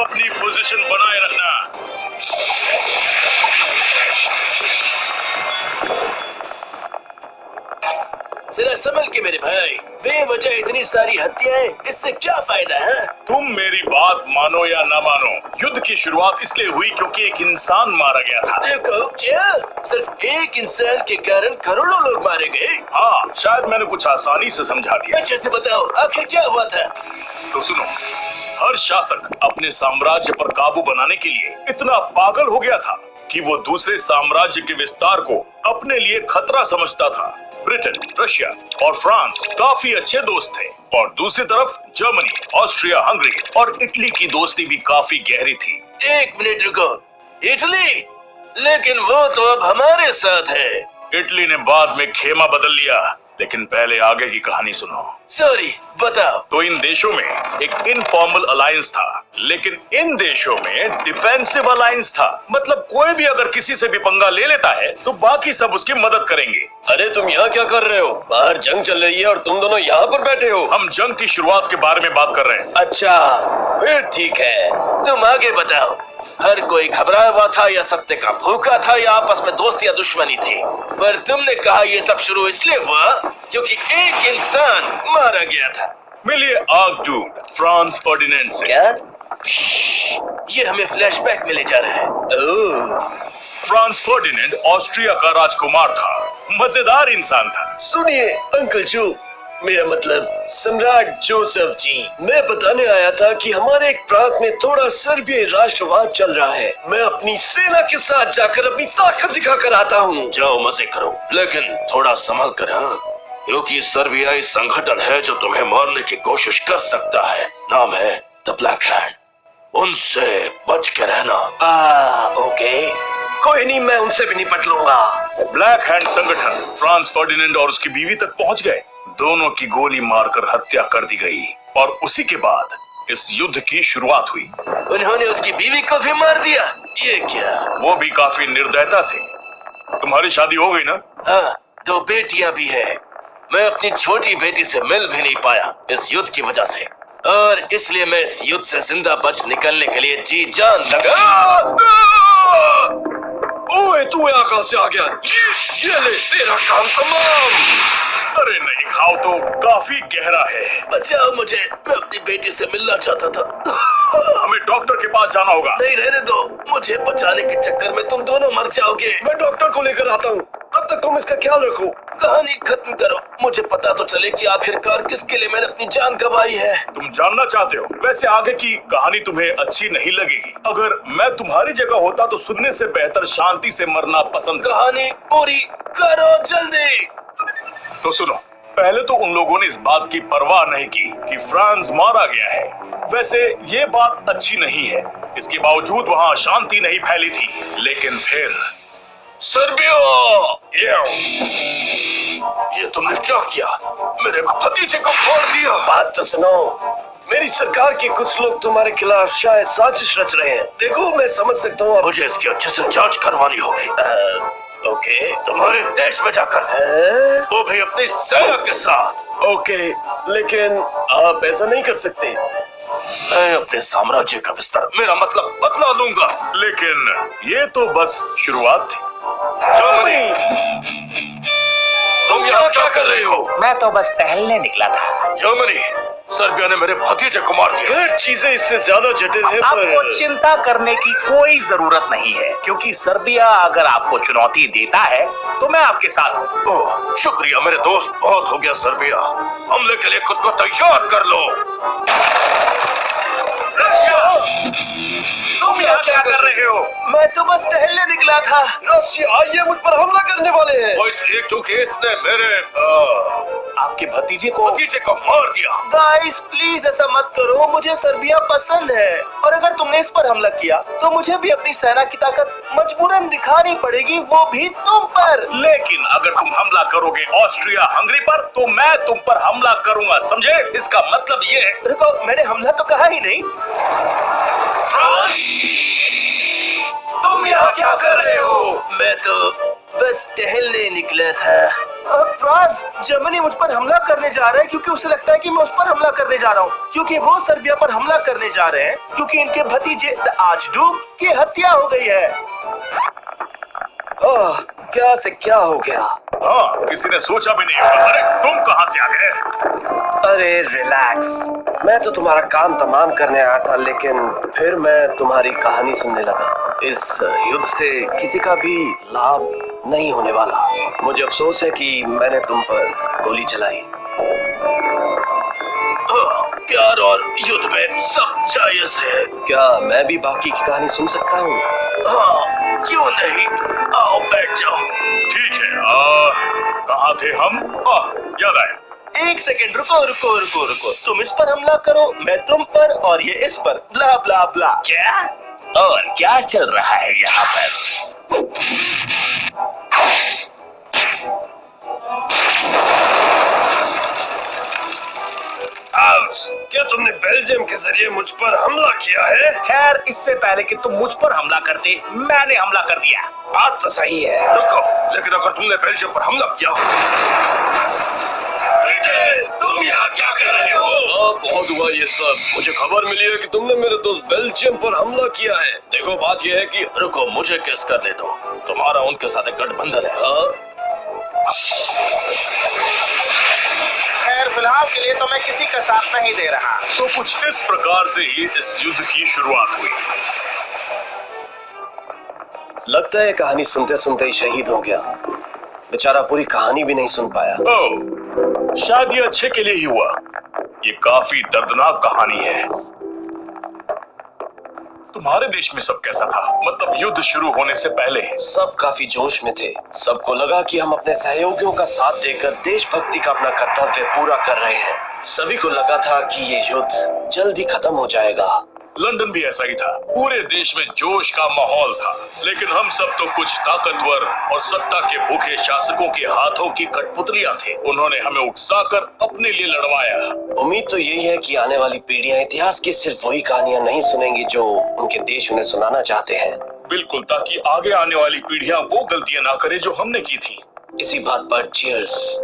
अब अपनी पोजीशन बनाए रखना। जरा संभल के मेरे भाई, बेवजह इतनी सारी हत्याएं, इससे क्या फायदा है? तुम मेरी बात मानो या ना मानो, युद्ध की शुरुआत इसलिए हुई क्योंकि एक इंसान मारा गया था। देखो क्या, सिर्फ एक इंसान के कारण करोड़ों लोग मारे गए? हाँ, शायद मैंने कुछ आसानी से समझा दिया। अच्छे से बताओ, आखिर क्या हुआ था? तो सुनो, हर शासक अपने साम्राज्य पर काबू बनाने के लिए इतना पागल हो गया था कि वो दूसरे साम्राज्य के विस्तार को अपने लिए खतरा समझता था। ब्रिटेन, रशिया और फ्रांस काफी अच्छे दोस्त थे और दूसरी तरफ जर्मनी, ऑस्ट्रिया, हंगरी और इटली की दोस्ती भी काफी गहरी थी। एक मिनट रुको, इटली? लेकिन वो तो अब हमारे साथ है। इटली ने बाद में खेमा बदल लिया, लेकिन पहले आगे की कहानी सुनो। सॉरी, बताओ। तो इन देशों में एक इनफॉर्मल अलायंस था, लेकिन इन देशों में डिफेंसिव अलायंस था। मतलब कोई भी अगर किसी से भी पंगा ले लेता है तो बाकी सब उसकी मदद करेंगे। अरे तुम यहाँ क्या कर रहे हो? बाहर जंग चल रही है और तुम दोनों यहाँ पर बैठे हो। हम जंग की शुरुआत के बारे में बात कर रहे हैं। अच्छा, फिर ठीक है, तुम आगे बताओ। हर कोई घबराया हुआ था या सत्य का भूखा था या आपस में दोस्ती या दुश्मनी थी? पर तुमने कहा ये सब शुरू इसलिए हुआ क्योंकि एक इंसान मारा गया था। मिलिए आर्कड्यूक फ्रांस फर्डिनेंड से। क्या? ये हमें फ्लैशबैक में ले जा रहा है। ओह, फ्रांस फर्डिनेंड ऑस्ट्रिया का राजकुमार था, मजेदार इंसान था। सुनिए अंकल जो, मेरा मतलब सम्राट जोसेफ जी, मैं बताने आया था कि हमारे एक प्रांत में थोड़ा सर्बियाई राष्ट्रवाद चल रहा है। मैं अपनी सेना के साथ जाकर अपनी ताकत दिखा कर आता हूँ। जाओ मजे करो, लेकिन थोड़ा संभल कर, हाँ? क्योंकि सर्बियाई संगठन है जो तुम्हें मारने की कोशिश कर सकता है। नाम है द ब्लैक हैंड, उनसे बच के रहना। ओके, कोई नहीं, मैं उनसे भी निपट लूंगा। ब्लैक हैंड संगठन फ्रांस फर्डिनेंड और उसकी बीवी तक पहुंच गए। दोनों की गोली मारकर हत्या कर दी गई और उसी के बाद इस युद्ध की शुरुआत हुई। उन्होंने उसकी बीवी को भी मार दिया? ये क्या? वो भी काफी निर्दयता से। तुम्हारी शादी हो गई ना? हाँ, 2 बेटियां भी है। मैं अपनी छोटी बेटी से मिल भी नहीं पाया इस युद्ध की वजह से, और इसलिए मैं इस युद्ध से जिंदा बच निकलने के लिए जी जान लगा। ओए, तू यहाँ कहाँ से आ गया? ये ले, तेरा काम तमाम। अरे नहीं, घाव तो काफी गहरा है। बचाओ मुझे, मैं अपनी बेटी से मिलना चाहता था। हमें डॉक्टर के पास जाना होगा। नहीं, रहने दो, मुझे बचाने के चक्कर में तुम दोनों मर जाओगे। मैं डॉक्टर को लेकर आता हूँ, तब तक तुम इसका ख्याल रखो। कहानी खत्म करो, मुझे पता तो चले कि आखिरकार किसके लिए मैंने अपनी जान गंवाई है। तुम जानना चाहते हो? वैसे आगे की कहानी तुम्हें अच्छी नहीं लगेगी। अगर मैं तुम्हारी जगह होता तो सुनने से बेहतर शांति से मरना पसंद। कहानी पूरी करो जल्दी। तो सुनो, पहले तो उन लोगों ने इस बात की परवाह नहीं की कि फ्रांस मारा गया है। वैसे ये बात अच्छी नहीं है, इसके बावजूद वहाँ शांति नहीं फैली थी। लेकिन फिर सर्बिया, ये तुमने क्या किया? मेरे भतीजे को फोड़ दिया। बात तो सुनो, मेरी सरकार के कुछ लोग तुम्हारे खिलाफ शायद साजिश रच रहे हैं। देखो, मैं समझ सकता हूँ, मुझे इसकी अच्छे से जांच करवानी होगी। ओके, तुम्हारे देश में जाकर, वो भी अपनी सेना के साथ। ओके, लेकिन आप ऐसा नहीं कर सकते। मैं अपने साम्राज्य का विस्तार, मेरा मतलब बदला लूंगा। लेकिन ये तो बस शुरुआत थी। जर्मनी, तुम यहाँ क्या कर रहे हो? मैं तो बस टहलने निकला था। जर्मनी, सर्बिया ने मेरे भतीजे को मार दिया। चीजें इससे ज्यादा जटिल है। आपको चिंता करने की कोई जरूरत नहीं है, क्योंकि सर्बिया अगर आपको चुनौती देता है तो मैं आपके साथ हूँ। ओह, शुक्रिया मेरे दोस्त, बहुत हो गया। सर्बिया, हमले के लिए खुद को तैयार कर लो। तुम यहाँ क्या कर रहे हो? मैं तो बस टहलने निकला था। रशिया, ये मुझ पर हमला करने वाले हैं। वो इसलिए क्योंकि इसने मेरे आपके भतीजे को मार दिया। गाइस प्लीज ऐसा मत करो, मुझे सर्बिया पसंद है, और अगर तुमने इस पर हमला किया तो मुझे भी अपनी सेना की ताकत मजबूरन दिखानी पड़ेगी, वो भी तुम पर। लेकिन अगर तुम हमला करोगे ऑस्ट्रिया हंगरी पर तो मैं तुम पर हमला करूंगा, समझे? इसका मतलब ये है। रुको, मैंने हमला तो कहा ही नहीं। तुम यहाँ क्या कर रहे हो? मैं तो बस टहलने निकला था। फ्रांस, जर्मनी मुझ पर हमला करने जा रहा है क्योंकि उसे लगता है कि मैं उस पर हमला करने जा रहा हूँ, क्योंकि वो सर्बिया पर हमला करने जा रहे हैं क्योंकि इनके भतीजे द आर्चड्यूक की हत्या हो गई है। क्या से क्या हो गया? हाँ, किसी ने सोचा भी नहीं होगा। अरे तुम कहाँ से आ गए? अरे रिलैक्स, मैं तो तुम्हारा काम तमाम करने आया था, लेकिन फिर मैं तुम्हारी कहानी सुनने लगा। इस युद्ध से किसी का भी लाभ नहीं होने वाला। मुझे अफसोस है कि मैंने तुम पर गोली चलाई। प्यार और युद्ध में सब जायज है। क्या मैं भी बाकी की कहानी सुन सकता हूँ? हाँ, क्यों नहीं? आओ बैठ जाओ। ठीक है, कहाँ थे हम? याद आया। एक सेकेंड, रुको रुको रुको रुको। तुम इस पर हमला करो, मैं तुम पर, और ये इस पर, ब्ला ब्ला ब्ला। क्या? और क्या चल रहा है यहाँ पर? क्या तुमने बेल्जियम के जरिए मुझ पर हमला किया है? खैर, इससे पहले कि तुम मुझ पर हमला करते, मैंने हमला कर दिया। बात तो सही है। रुको, लेकिन अगर तुमने बेल्जियम पर हमला किया, तुम यहाँ क्या कर रहे हो? बहुत हुआ ये सब। मुझे खबर मिली है कि तुमने मेरे दोस्त बेल्जियम पर हमला किया है। देखो, बात यह है कि रुको, मुझे केस करने दो। तुम्हारा उनके साथ एक गठबंधन है। खैर, फिलहाल के लिए तो मैं किसी का साथ नहीं दे रहा। तो कुछ इस प्रकार से ही इस युद्ध की शुरुआत हुई। लगता है कहानी सुनते सुनते ही शहीद हो गया। बेचारा पूरी कहानी भी नहीं सुन पाया। ओह, शायद ये अच्छे के लिए ही हुआ। ये काफी दर्दनाक कहानी है। तुम्हारे देश में सब कैसा था? मतलब युद्ध शुरू होने से पहले। सब काफी जोश में थे। सबको लगा कि हम अपने सहयोगियों का साथ देकर देशभक्ति का अपना कर्तव्य पूरा कर रहे हैं। सभी को लगा था कि ये युद्ध जल्द ही खत्म हो जाएगा। लंदन भी ऐसा ही था। पूरे देश में जोश का माहौल था, लेकिन हम सब तो कुछ ताकतवर और सत्ता के भूखे शासकों के हाथों की कठपुतलियां थे। उन्होंने हमें उकसाकर अपने लिए लड़वाया। उम्मीद तो यही है कि आने वाली पीढ़ियां इतिहास की सिर्फ वही कहानियां नहीं सुनेंगी जो उनके देश उन्हें सुनाना चाहते हैं। बिल्कुल, ताकि आगे आने वाली पीढ़ियां वो गलतियां ना करे जो हमने की थी। इसी बात पर चीयर्स।